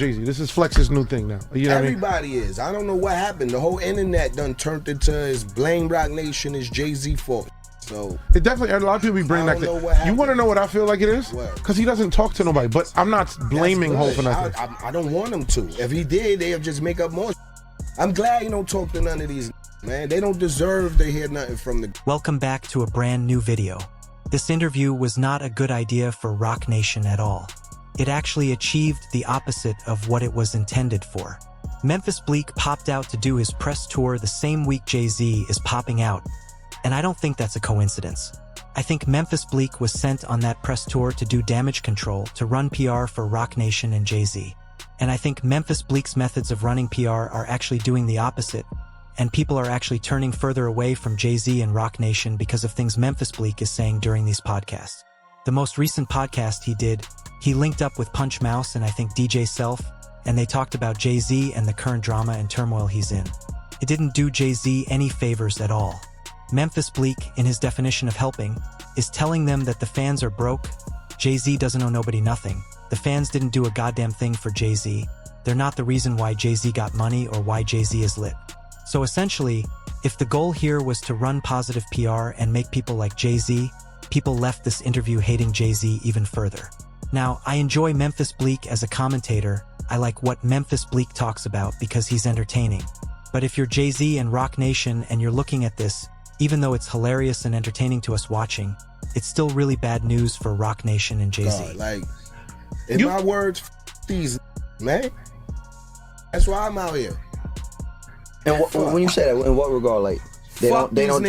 Jay-Z. This is Flex's new thing now. You know Everybody is. I don't know what happened. The whole internet done turned into his blame Roc Nation is Jay-Z fault. So it definitely, a lot of people be bringing that. You want to know what I feel like it is? Because he doesn't talk to nobody. But I'm not blaming Ho for nothing. I don't want him to. If he did, they'll just make up more. I'm glad he don't talk to none of these, man. They don't deserve to hear nothing from the. Welcome back to a brand new video. This interview was not a good idea for Roc Nation at all. It actually achieved the opposite of what it was intended for. Memphis Bleek popped out to do his press tour the same week Jay-Z is popping out. And I don't think that's a coincidence. I think Memphis Bleek was sent on that press tour to do damage control, to run PR for Roc Nation and Jay-Z. And I think Memphis Bleek's methods of running PR are actually doing the opposite, and people are actually turning further away from Jay-Z and Roc Nation because of things Memphis Bleek is saying during these podcasts. The most recent podcast he did, he linked up with Punch Mouse and I think DJ Self, and they talked about Jay-Z and the current drama and turmoil he's in. It didn't do Jay-Z any favors at all. Memphis Bleek, in his definition of helping, is telling them that the fans are broke. Jay-Z doesn't owe nobody nothing. The fans didn't do a goddamn thing for Jay-Z. They're not the reason why Jay-Z got money or why Jay-Z is lit. So essentially, if the goal here was to run positive PR and make people like Jay-Z, people left this interview hating Jay-Z even further. Now, I enjoy Memphis Bleek as a commentator. I like what Memphis Bleek talks about because he's entertaining. But if you're Jay-Z and Roc Nation and you're looking at this, even though it's hilarious and entertaining to us watching, it's still really bad news for Roc Nation and Jay-Z. God, like, in my words, these, man. That's why I'm out here. And when you say that, in what regard, like they don't, no, not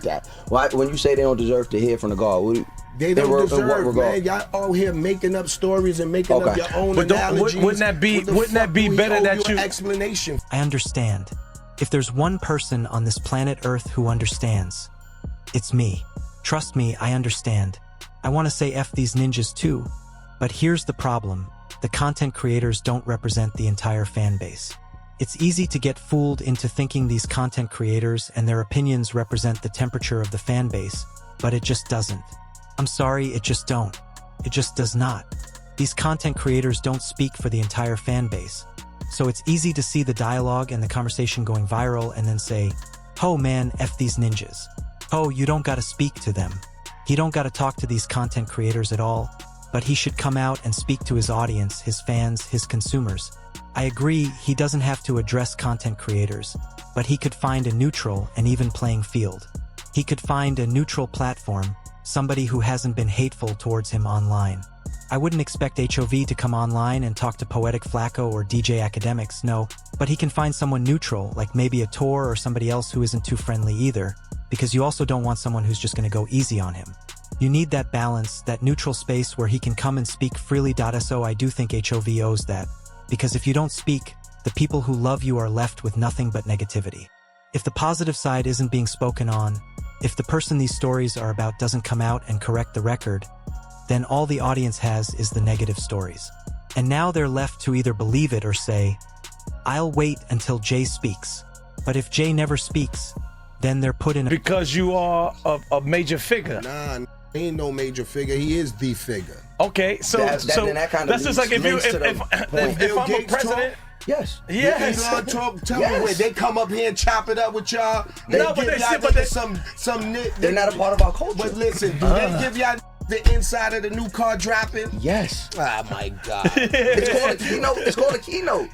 that. Why, when you say they don't deserve to hear from the God, they don't deserve, man. Y'all all here making up stories and making up your own analogies. Wouldn't that be better that you explanation? I understand. If there's one person on this planet Earth who understands, it's me. Trust me, I understand. I want to say F these ninjas too, but here's the problem. The content creators don't represent the entire fan base. It's easy to get fooled into thinking these content creators and their opinions represent the temperature of the fan base, but it just doesn't. I'm sorry, it just don't. It just does not. These content creators don't speak for the entire fan base. So it's easy to see the dialogue and the conversation going viral and then say, "Oh man, F these ninjas. Oh, you don't gotta speak to them. He don't gotta talk to these content creators at all, but he should come out and speak to his audience, his fans, his consumers." I agree, he doesn't have to address content creators, but he could find a neutral and even playing field. He could find a neutral platform, somebody who hasn't been hateful towards him online. I wouldn't expect HOV to come online and talk to Poetic Flacco or DJ Academics, no, but he can find someone neutral, like maybe a Tor or somebody else who isn't too friendly either, because you also don't want someone who's just gonna go easy on him. You need that balance, that neutral space where he can come and speak freely. So I do think HOV owes that, because if you don't speak, the people who love you are left with nothing but negativity. If the positive side isn't being spoken on, if the person these stories are about doesn't come out and correct the record, then all the audience has is the negative stories. And now they're left to either believe it or say, "I'll wait until Jay speaks." But if Jay never speaks, then they're put in a— Because you are a major figure. Nah, he ain't no major figure. He is the figure. Okay, so that's just like if I'm a president. Yes. Yes. Tell me when they come up here and chop it up with y'all. No, but they're not a part of our culture. But listen, do they give y'all the inside of the new car dropping? Yes. Oh my God. It's called a keynote. It's called a keynote.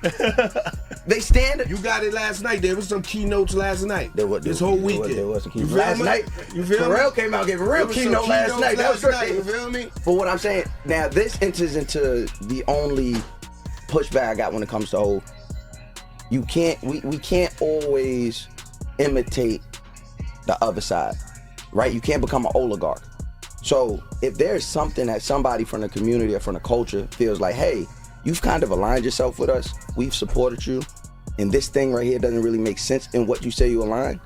They stand. You got it last night. There was some keynotes last night. This whole weekend. There was some keynotes last night. You feel me? Pharrell came out, gave a real keynote last night. That was great. You feel me? But what I'm saying now, this enters into the only pushback I got when it comes to whole. We can't always imitate the other side, right? You can't become an oligarch. So if there's something that somebody from the community or from the culture feels like, hey, you've kind of aligned yourself with us, we've supported you, and this thing right here doesn't really make sense in what you say you align,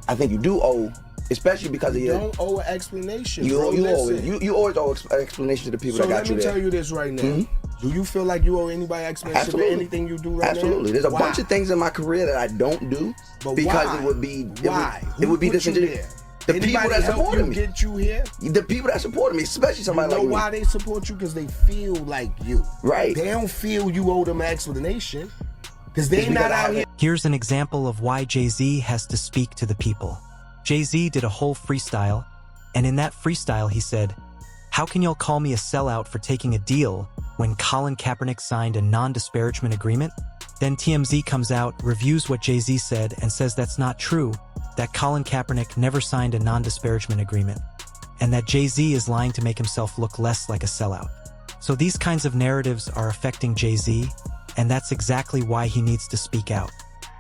I think you do owe, especially because you don't owe an explanation. You always owe an explanation to the people that got you there. So let me tell you this right now. Do you feel like you owe anybody explanation for anything you do right now? Absolutely. There's a bunch of things in my career that I don't do because it would be Why? It would be disingenuous. The people that supported me. Get you here? The people that supported me, especially somebody like me. You know why they support you? Because they feel like you. Right. They don't feel you owe them an explanation. Because they not out here. Here's an example of why Jay-Z has to speak to the people. Jay-Z did a whole freestyle, and in that freestyle he said, "How can y'all call me a sellout for taking a deal when Colin Kaepernick signed a non-disparagement agreement?" Then TMZ comes out, reviews what Jay-Z said, and says that's not true, that Colin Kaepernick never signed a non-disparagement agreement, and that Jay-Z is lying to make himself look less like a sellout. So these kinds of narratives are affecting Jay-Z, and that's exactly why he needs to speak out.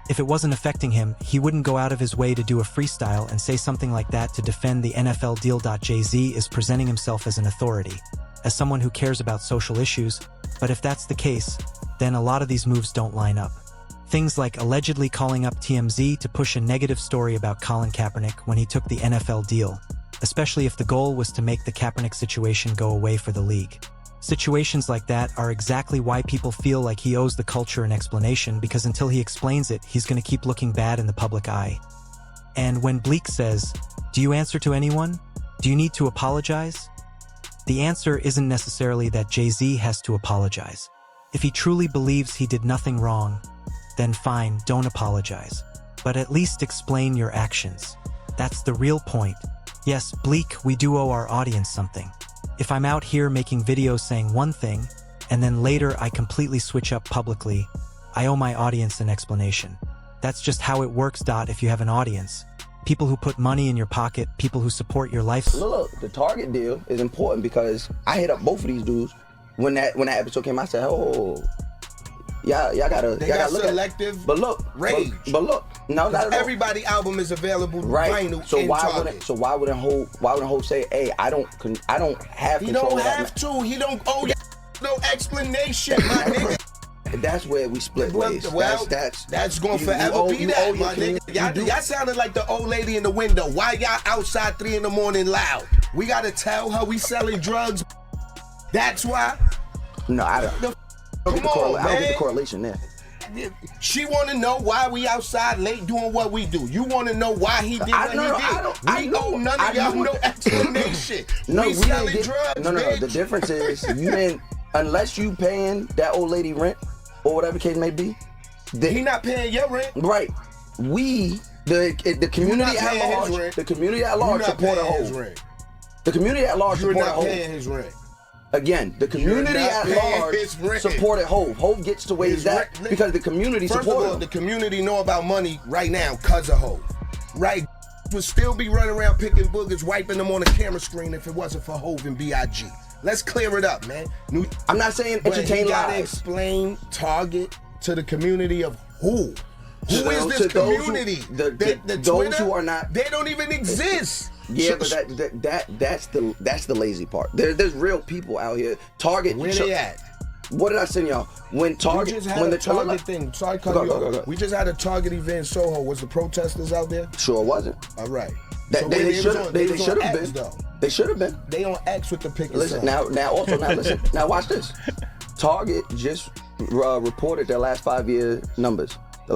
If it wasn't affecting him, he wouldn't go out of his way to do a freestyle and say something like that to defend the NFL deal. Jay-Z is presenting himself as an authority, as someone who cares about social issues, but if that's the case, then a lot of these moves don't line up. Things like allegedly calling up TMZ to push a negative story about Colin Kaepernick when he took the NFL deal, especially if the goal was to make the Kaepernick situation go away for the league. Situations like that are exactly why people feel like he owes the culture an explanation, because until he explains it, he's going to keep looking bad in the public eye. And when Bleak says, "Do you answer to anyone? Do you need to apologize?" The answer isn't necessarily that Jay-Z has to apologize. If he truly believes he did nothing wrong, then fine, don't apologize. But at least explain your actions. That's the real point. Yes, Bleak, we do owe our audience something. If I'm out here making videos saying one thing, and then later I completely switch up publicly, I owe my audience an explanation. That's just how it works. If you have an audience, people who put money in your pocket, people who support your lifestyle. Look, the Target deal is important because I hit up both of these dudes when that episode came. I said, "Oh, y'all gotta look selective at." But look, rage. But look, no, not at all. Everybody album is available right. Vinyl So in why Target. wouldn't Hope say, "Hey, I don't have He control don't of that." have to. He don't owe no explanation, my nigga. That's where we split ways. Well, that's going to forever be that, my nigga. Y'all sounded like the old lady in the window. Why y'all outside 3 a.m. loud? We got to tell her we selling drugs. That's why. No, I don't. I don't get the correlation there. She want to know why we outside late doing what we do. You want to know why he did what he did. We owe none of y'all no explanation. We selling drugs, No. The difference is you didn't, unless you paying that old lady rent or whatever the case may be. He not paying your rent. Right. The community at large. The community at large support a Hope. The community at large support a Hope. You're not paying his rent. Again, the community at large supported Hope. Hope gets to where he's at because the community supported him. First of all, the community know about money right now because of Hope. Right? Would still be running around picking boogers, wiping them on the camera screen if it wasn't for Hope and B.I.G. Let's clear it up, man. I'm not saying entertain lives. Gotta explain Target to the community of who? Who is this community? Those who are not. They don't even exist. Yeah, but that's the lazy part. There's real people out here. Target. Where they at? What did I send y'all? When Target, we just had a Target thing. Sorry, we just had a Target event in Soho. Was the protesters out there? Sure wasn't. All right. They should have been. Though. They should have been. They on X with the picket. Listen now. Listen. Now watch this. Target just reported their last 5-year numbers. The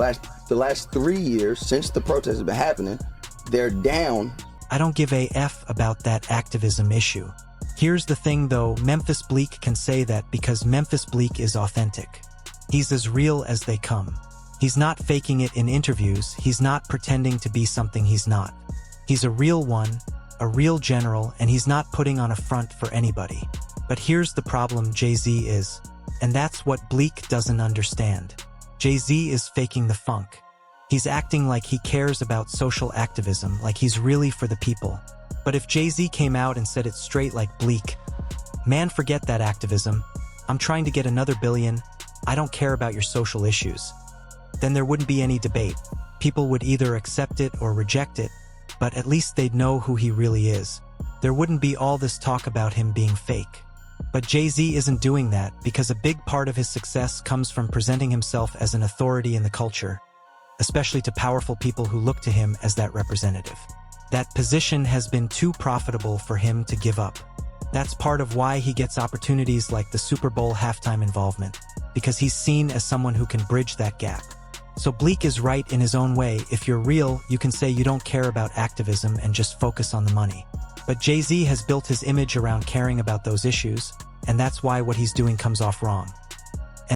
last 3 years since the protests have been happening, they're down. I don't give a F about that activism issue. Here's the thing though, Memphis Bleak can say that because Memphis Bleak is authentic. He's as real as they come. He's not faking it in interviews, he's not pretending to be something he's not. He's a real one, a real general, and he's not putting on a front for anybody. But here's the problem Jay-Z is, and that's what Bleak doesn't understand. Jay-Z is faking the funk. He's acting like he cares about social activism, like he's really for the people. But if Jay-Z came out and said it straight like Bleak, "Man, forget that activism. I'm trying to get another billion. I don't care about your social issues," then there wouldn't be any debate. People would either accept it or reject it, but at least they'd know who he really is. There wouldn't be all this talk about him being fake. But Jay-Z isn't doing that because a big part of his success comes from presenting himself as an authority in the culture, especially to powerful people who look to him as that representative. That position has been too profitable for him to give up. That's part of why he gets opportunities like the Super Bowl halftime involvement, because he's seen as someone who can bridge that gap. So Bleak is right in his own way. If you're real, you can say you don't care about activism and just focus on the money. But Jay-Z has built his image around caring about those issues, and that's why what he's doing comes off wrong.